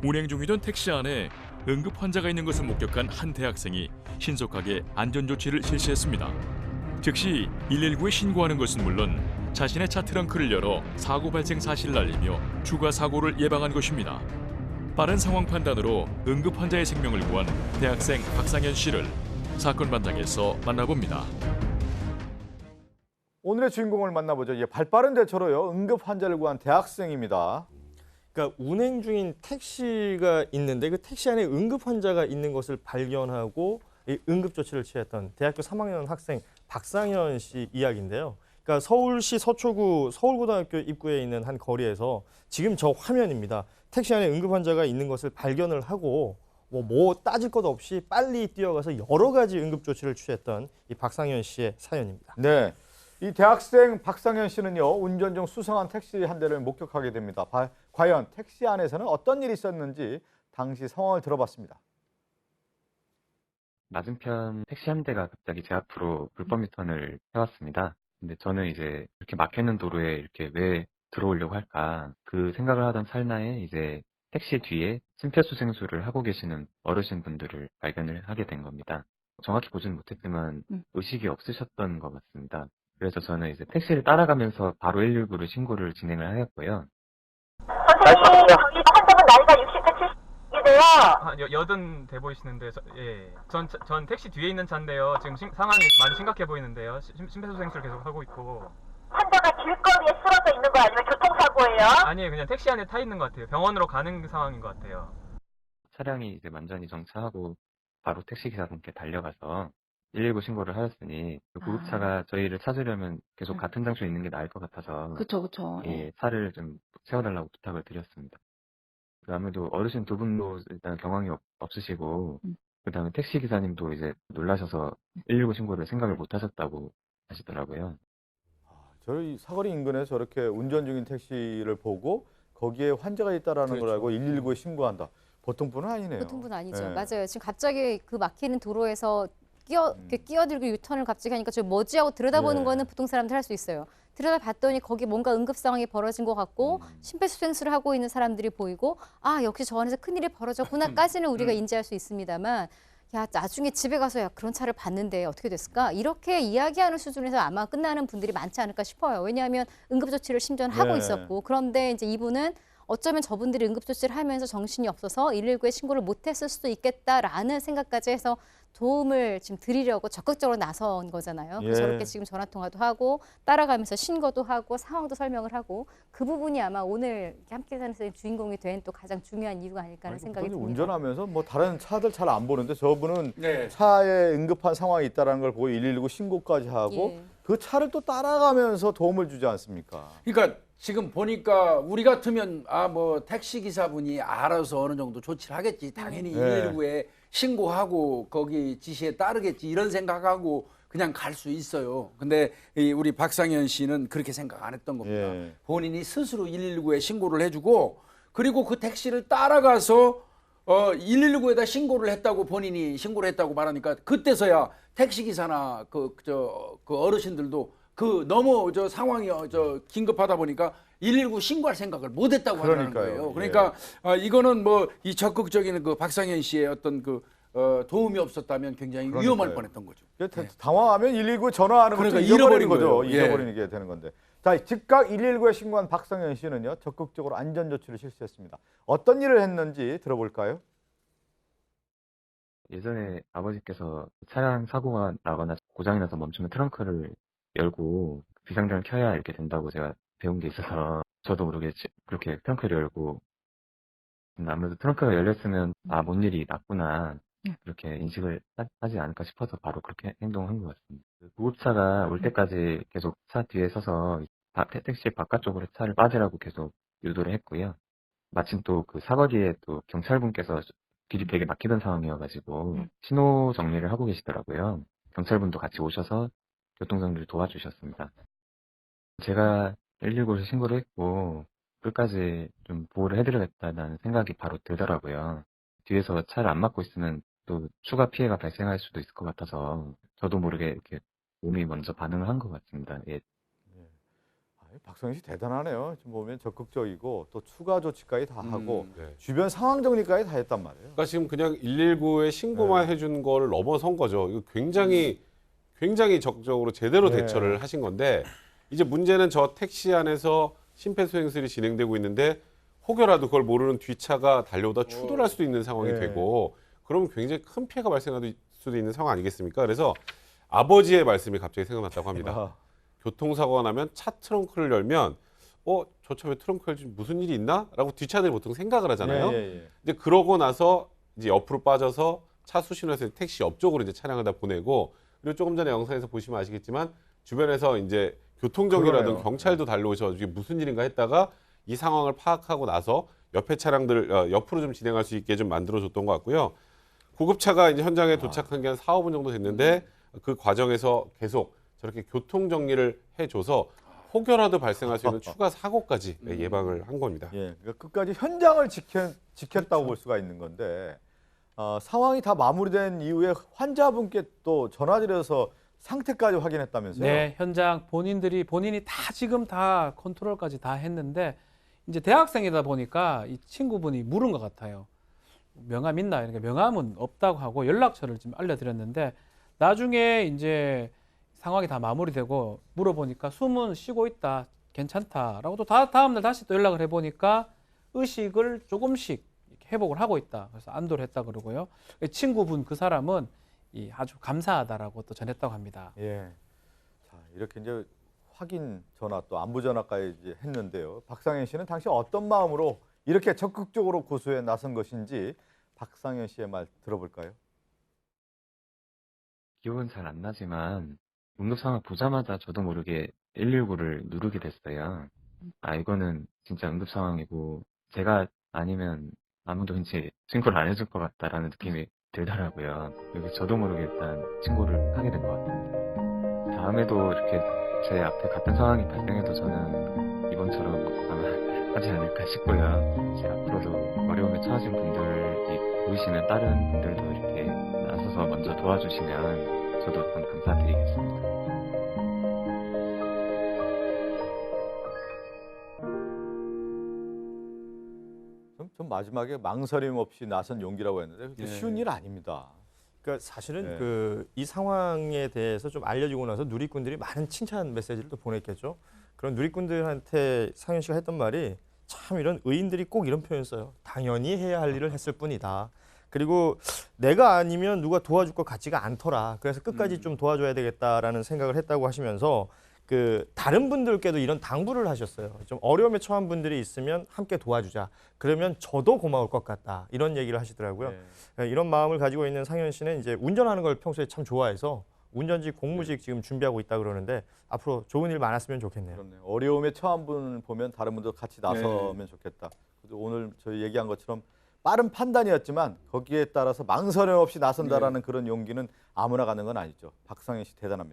운행 중이던 택시 안에 응급 환자가 있는 것을 목격한 한 대학생이 신속하게 안전조치를 실시했습니다. 즉시 119에 신고하는 것은 물론 자신의 차 트렁크를 열어 사고 발생 사실을 알리며 추가 사고를 예방한 것입니다. 빠른 상황 판단으로 응급 환자의 생명을 구한 대학생 박상현 씨를 사건 반장에서 만나봅니다. 오늘의 주인공을 만나보죠. 예, 발빠른 대처로요. 응급 환자를 구한 대학생입니다. 그러니까 운행 중인 택시가 있는데 그 택시 안에 응급 환자가 있는 것을 발견하고 이 응급 조치를 취했던 대학교 3학년 학생 박상현 씨 이야기인데요. 그러니까 서울시 서초구 서울고등학교 입구에 있는 한 거리에서 지금 저 화면입니다. 택시 안에 응급 환자가 있는 것을 발견을 하고 뭐 따질 것 없이 빨리 뛰어가서 여러 가지 응급 조치를 취했던 이 박상현 씨의 사연입니다. 네, 이 대학생 박상현 씨는요. 운전 중 수상한 택시 한 대를 목격하게 됩니다. 과연 택시 안에서는 어떤 일이 있었는지 당시 상황을 들어봤습니다. 맞은편 택시 한 대가 갑자기 제 앞으로 불법 유턴을 해왔습니다. 근데 저는 이제 이렇게 막혀있는 도로에 이렇게 왜 들어오려고 할까 그 생각을 하던 찰나에 이제 택시 뒤에 심폐소생술을 하고 계시는 어르신 분들을 발견을 하게 된 겁니다. 정확히 보지는 못했지만 의식이 없으셨던 것 같습니다. 그래서 저는 이제 택시를 따라가면서 바로 119로 신고를 진행을 하였고요. 선생님, 저기 환자분 나이가 60대 70이래요. 여든 돼 보이시는데, 예. 전 택시 뒤에 있는 차인데요. 지금 상황이 많이 심각해 보이는데요. 심폐소생술 계속 하고 있고. 환자가 길거리에 쓰러져 있는 거 아니면 교통사고예요? 아니에요, 그냥 택시 안에 타 있는 것 같아요. 병원으로 가는 상황인 것 같아요. 차량이 이제 완전히 정차하고 바로 택시기사분께 달려가서 119 신고를 하였으니 그 구급차가 저희를 찾으려면 계속 같은 장소에 있는 게 나을 것 같아서 그쵸. 예, 차를 좀 세워달라고 부탁을 드렸습니다. 아무래도 어르신 두 분도 일단 경황이 없으시고 그다음에 택시 기사님도 이제 놀라셔서 119 신고를 생각을 못 하셨다고 하시더라고요. 저희 사거리 인근에 저렇게 운전 중인 택시를 보고 거기에 환자가 있다라는 걸 알고 119에 신고한다. 보통 분은 아니네요. 보통 분 아니죠. 네. 맞아요. 지금 갑자기 그 막히는 도로에서 이렇게 끼어들고 유턴을 갑자기 하니까 저 뭐지 하고 들여다보는 예. 거는 보통 사람들 할 수 있어요. 들여다봤더니 거기 뭔가 응급 상황이 벌어진 것 같고 심폐소생술을 하고 있는 사람들이 보이고 아 역시 저 안에서 큰일이 벌어졌구나까지는 우리가 인지할 수 있습니다만 야 나중에 집에 가서 야 그런 차를 봤는데 어떻게 됐을까? 이렇게 이야기하는 수준에서 아마 끝나는 분들이 많지 않을까 싶어요. 왜냐하면 응급조치를 심지어 하고 네. 있었고 그런데 이제 이분은 어쩌면 저분들이 응급조치를 하면서 정신이 없어서 119에 신고를 못했을 수도 있겠다라는 생각까지 해서 도움을 지금 드리려고 적극적으로 나선 거잖아요. 그래서 예. 저렇게 지금 전화통화도 하고 따라가면서 신고도 하고 상황도 설명을 하고 그 부분이 아마 오늘 함께 사는 선생님 주인공이 된 또 가장 중요한 이유가 아닐까 하는 생각이 듭니다. 운전하면서 뭐 다른 차들 잘 안 보는데 저분은 네. 차에 응급한 상황이 있다는 걸 보고 119 신고까지 하고 예. 그 차를 또 따라가면서 도움을 주지 않습니까? 그러니까 지금 보니까 우리 같으면 뭐 택시 기사분이 알아서 어느 정도 조치를 하겠지. 당연히 네. 119에 신고하고 거기 지시에 따르겠지 이런 생각하고 그냥 갈 수 있어요. 근데 우리 박상현 씨는 그렇게 생각 안 했던 겁니다. 예. 본인이 스스로 119에 신고를 해주고 그리고 그 택시를 따라가서 119에다 신고를 했다고 본인이 신고를 했다고 말하니까 그때서야 택시 기사나 그 어르신들도 너무 상황이 긴급하다 보니까 119 신고할 생각을 못 했다고 하는 거예요. 그러니까 이거는 이 적극적인 그 박상현 씨의 어떤 도움이 없었다면 굉장히 위험할 뻔했던 거죠. 당황하면 119 전화하는 것도 그러니까 잃어버린 잃어버린 거죠. 거예요. 예. 잃어버리는 게 되는 건데. 자, 즉각 119에 신고한 박상현 씨는요. 적극적으로 안전조치를 실시했습니다. 어떤 일을 했는지 들어볼까요? 예전에 아버지께서 차량 사고가 나거나 고장이 나서 멈추면 트렁크를 열고 비상등을 켜야 이렇게 된다고 제가 배운 게 있어서 저도 모르게 그렇게 트렁크를 열고 아무래도 트렁크가 열렸으면 뭔 일이 났구나 그렇게 인식을 하지 않을까 싶어서 바로 그렇게 행동한 것 같습니다. 그 구급차가 올 때까지 계속 차 뒤에 서서 택시 바깥쪽으로 차를 빠지라고 계속 유도를 했고요. 마침 또 그 사거리에 또 경찰분께서 길이 되게 막히던 상황이어가지고 신호 정리를 하고 계시더라고요. 경찰분도 같이 오셔서 교통정리를 도와주셨습니다. 제가 119를 신고를 했고 끝까지 좀 보호를 해드려야겠다는 생각이 바로 들더라고요. 뒤에서 차를 안 막고 있으면 또 추가 피해가 발생할 수도 있을 것 같아서 저도 모르게 이렇게 몸이 먼저 반응을 한 것 같습니다. 예. 박상현 씨 대단하네요. 지금 보면 적극적이고 또 추가 조치까지 다 하고 네. 주변 상황 정리까지 다 했단 말이에요. 그러니까 지금 그냥 119에 신고만 해준 거를 넘어선 거죠. 이거 굉장히 적극적으로 제대로 네. 대처를 하신 건데 이제 문제는 저 택시 안에서 심폐소생술이 진행되고 있는데 혹여라도 그걸 모르는 뒷차가 달려오다 추돌할 수도 있는 상황이 네. 되고 그러면 굉장히 큰 피해가 발생할 수도 있는 상황 아니겠습니까? 그래서 아버지의 말씀이 갑자기 생각났다고 합니다. 아, 교통사고가 나면 차 트렁크를 열면 저 차 왜 트렁크 열지 무슨 일이 있나? 라고 뒷차들이 보통 생각을 하잖아요. 예. 이제 그러고 나서 이제 옆으로 빠져서 차 수신호에서 택시 옆쪽으로 이제 차량을 다 보내고 그리고 조금 전에 영상에서 보시면 아시겠지만 주변에서 이제 교통정리라든 그러네요. 경찰도 달려오셔 이게 무슨 일인가 했다가 이 상황을 파악하고 나서 옆에 차량들 옆으로 좀 진행할 수 있게 좀 만들어줬던 것 같고요. 구급차가 이제 현장에 도착한 게 한 4, 5분 정도 됐는데 그 과정에서 계속 저렇게 교통 정리를 해줘서 혹여라도 발생할 수 있는 추가 사고까지 예방을 한 겁니다. 예, 그러니까 끝까지 현장을 지켰다고 볼 수가 있는 건데 상황이 다 마무리된 이후에 환자분께 또 전화드려서 상태까지 확인했다면서요? 네, 현장 본인이 다 지금 다 컨트롤까지 다 했는데 이제 대학생이다 보니까 이 친구분이 물은 것 같아요. 명함 있나? 그러니까 명함은 없다고 하고 연락처를 지금 알려드렸는데 나중에 이제 상황이 다 마무리되고 물어보니까 숨은 쉬고 있다, 괜찮다라고 또 다음날 다시 또 연락을 해보니까 의식을 조금씩 회복을 하고 있다. 그래서 안도를 했다 그러고요. 친구분 그 사람은 아주 감사하다라고 또 전했다고 합니다. 예. 자, 이렇게 이제 확인 전화 또 안부 전화까지 이제 했는데요. 박상현 씨는 당시 어떤 마음으로 이렇게 적극적으로 고소에 나선 것인지 박상현 씨의 말 들어볼까요? 기억은 잘 안 나지만 응급 상황 보자마자 저도 모르게 119를 누르게 됐어요. 이거는 진짜 응급 상황이고 제가 아니면 아무도 이제 신고를 안 해줄 것 같다라는 느낌이 들더라고요. 그래서 저도 모르게 일단 신고를 하게 된 것 같아요. 다음에도 이렇게 제 앞에 같은 상황이 발생해도 저는 이번처럼 아마 하지 않을까 싶고요. 이제 앞으로도 어려움에 처하신 분들이 보이시면 다른 분들도 이렇게 나서서 먼저 도와주시면 저도 어떤 감사드리겠습니다. 좀 마지막에 망설임 없이 나선 용기라고 했는데 그게 예. 쉬운 일 아닙니다. 그러니까 사실은 네. 이 상황에 대해서 좀 알려지고 나서 누리꾼들이 많은 칭찬 메시지를 또 보냈겠죠. 그런 누리꾼들한테 상현 씨가 했던 말이 참 이런 의인들이 꼭 이런 표현 써요. 당연히 해야 할 일을 했을 뿐이다. 그리고 내가 아니면 누가 도와줄 것 같지가 않더라. 그래서 끝까지 좀 도와줘야 되겠다라는 생각을 했다고 하시면서 다른 분들께도 이런 당부를 하셨어요. 좀 어려움에 처한 분들이 있으면 함께 도와주자. 그러면 저도 고마울 것 같다. 이런 얘기를 하시더라고요. 네. 이런 마음을 가지고 있는 상현 씨는 이제 운전하는 걸 평소에 참 좋아해서 운전직 공무직 지금 준비하고 있다 그러는데 앞으로 좋은 일 많았으면 좋겠네요. 그렇네요. 어려움에 처한 분을 보면 다른 분도 같이 나서면 좋겠다. 그래도 오늘 저희 얘기한 것처럼 빠른 판단이었지만 거기에 따라서 망설임 없이 나선다라는 그런 용기는 아무나 갖는 건 아니죠. 박상현 씨 대단합니다.